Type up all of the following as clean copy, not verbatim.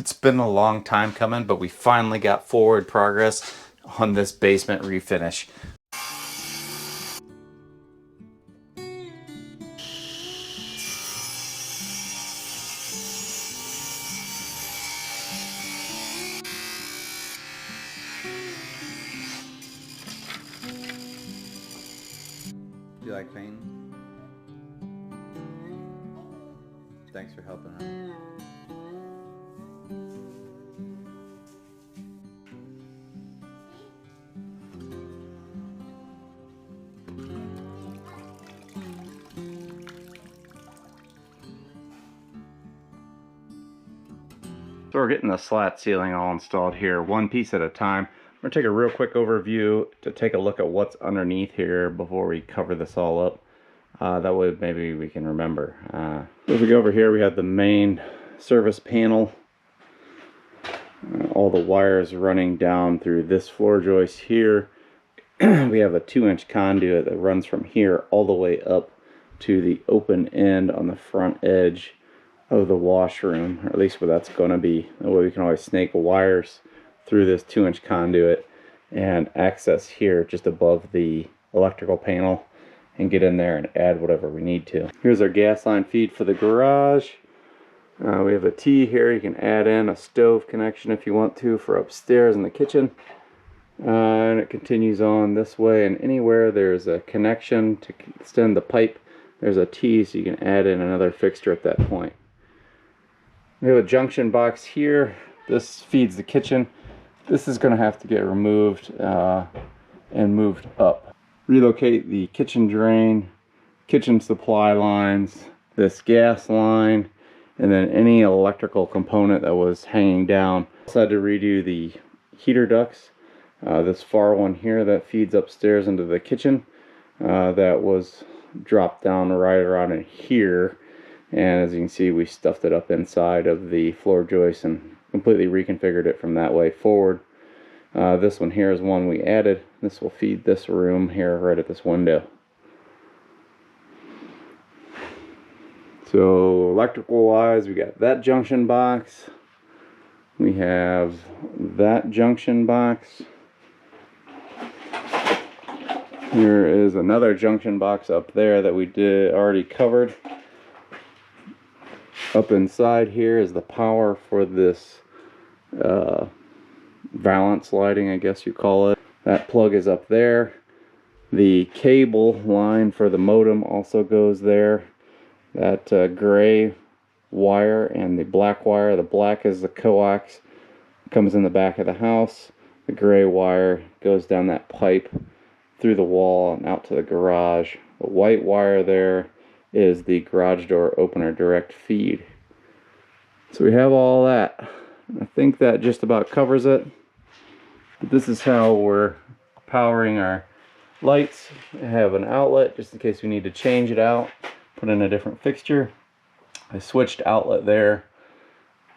It's been a long time coming, but we finally got forward progress on this basement refinish. Do you like painting? Thanks for helping out. So we're getting the slat ceiling all installed here, one piece at a time. I'm going to take a real quick overview to take a look at what's underneath here before we cover this all up. That way maybe we can remember. If we go over here, we have the main service panel. All the wires running down through this floor joist here. We have a 2-inch conduit that runs from here all the way up to the open end on the front edge of the washroom, or at least where that's going to be. That way we can always snake wires through this 2-inch conduit and access here just above the electrical panel and get in there and add whatever we need to. Here's our gas line feed for the garage. We have a T here. You can add in a stove connection if you want to for upstairs in the kitchen. And it continues on this way, and anywhere there's a connection to extend the pipe, there's a T, so you can add in another fixture at that point. We have a junction box here. This feeds the kitchen. This is going to have to get removed and moved up. Relocate the kitchen drain, kitchen supply lines, this gas line, and then any electrical component that was hanging down. Also had to redo the heater ducts. This far one here that feeds upstairs into the kitchen, that was dropped down right around in here. And as you can see, we stuffed it up inside of the floor joist and completely reconfigured it from that way forward. This one here is one we added. This will feed this room here right at this window. So electrical wise, we got that junction box. We have that junction box. Here is another junction box up there that we already covered. Up inside here is the power for this valance lighting, I guess you call it. That plug is up there. The cable line for the modem also goes there. That gray wire and the black wire. The black is the coax. Comes in the back of the house. The gray wire goes down that pipe through the wall and out to the garage. The white wire there is the garage door opener direct feed. So we have all that. I think that just about covers it. But this is how we're powering our lights. I have an outlet just in case we need to change it out, put in a different fixture. I switched outlet there.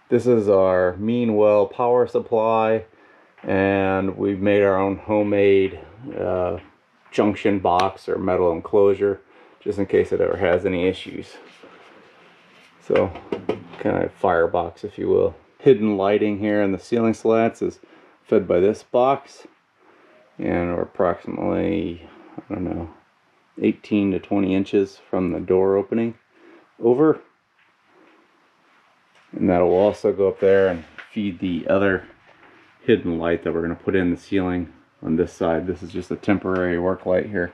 This is our Meanwell power supply, and we've made our own homemade junction box or metal enclosure just in case it ever has any issues. So kind of firebox, if you will. Hidden lighting here in the ceiling slats is fed by this box, and we're approximately, I don't know, 18 to 20 inches from the door opening over, and that'll also go up there and feed the other hidden light that we're going to put in the ceiling on this side. This is just a temporary work light here.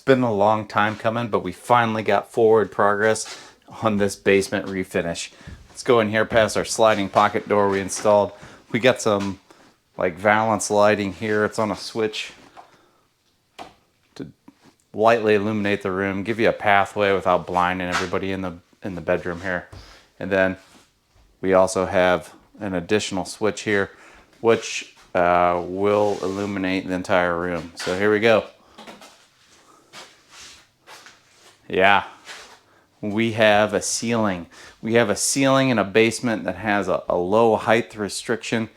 been a long time coming, but we finally got forward progress on this basement refinish. Let's go in here past our sliding pocket door we installed. We got some like valance lighting here. It's on a switch to lightly illuminate the room, give you a pathway without blinding everybody in the bedroom here. And then we also have an additional switch here, which will illuminate the entire room. So here we go. Yeah, we have a ceiling. We have a ceiling in a basement that has a low height restriction.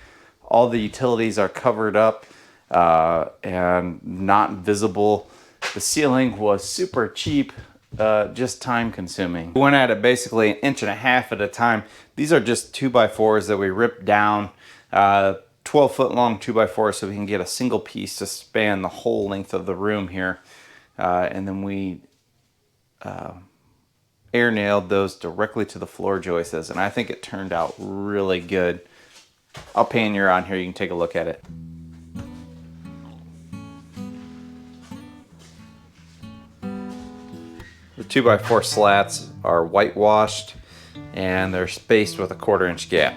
All the utilities are covered up and not visible. The ceiling was super cheap, just time consuming. We went at it basically 1.5 inches at a time. These are just 2x4s that we ripped down, 12-foot long 2x4s, so we can get a single piece to span the whole length of the room here. And then we air nailed those directly to the floor joists, and I think it turned out really good. I'll pan you around here, you can take a look at it. The 2x4 slats are whitewashed and they're spaced with a 1/4 inch gap.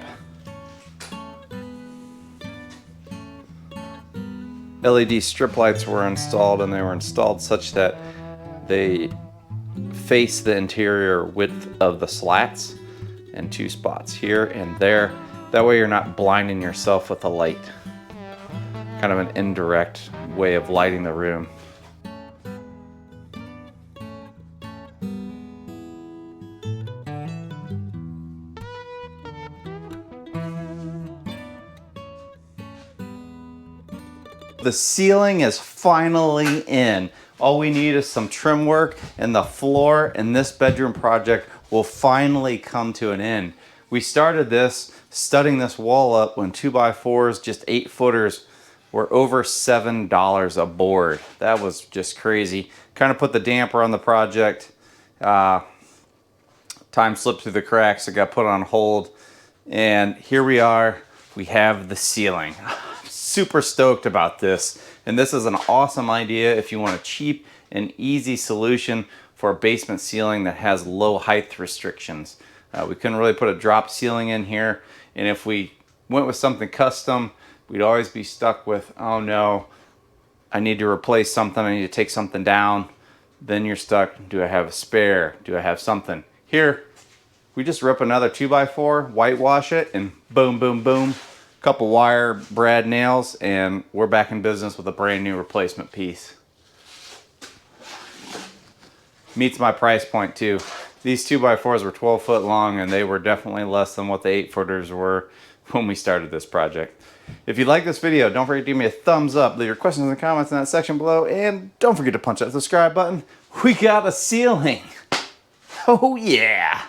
LED strip lights were installed, and they were installed such that they face the interior width of the slats in 2 spots, here and there. That way you're not blinding yourself with the light. Kind of an indirect way of lighting the room. The ceiling is finally in. All we need is some trim work, and the floor in this bedroom project will finally come to an end. We started this, studding this wall up when 2x4s, just 8-footers, were over $7 a board. That was just crazy. Kind of put the damper on the project. Time slipped through the cracks, it got put on hold, and here we are, we have the ceiling. Super stoked about this, and this is an awesome idea if you want a cheap and easy solution for a basement ceiling that has low height restrictions. We couldn't really put a drop ceiling in here, and if we went with something custom, we'd always be stuck with, oh no, I need to replace something, I need to take something down. Then you're stuck, do I have a spare? Do I have something? Here, we just rip another 2x4, whitewash it, and boom, boom, boom. Couple wire brad nails, and we're back in business with a brand new replacement piece. Meets my price point too. These 2x4s were 12-foot long, and they were definitely less than what the 8-footers were when we started this project. If you like this video, don't forget to give me a thumbs up, leave your questions and comments in that section below, and don't forget to punch that subscribe button. We got a ceiling. Oh yeah.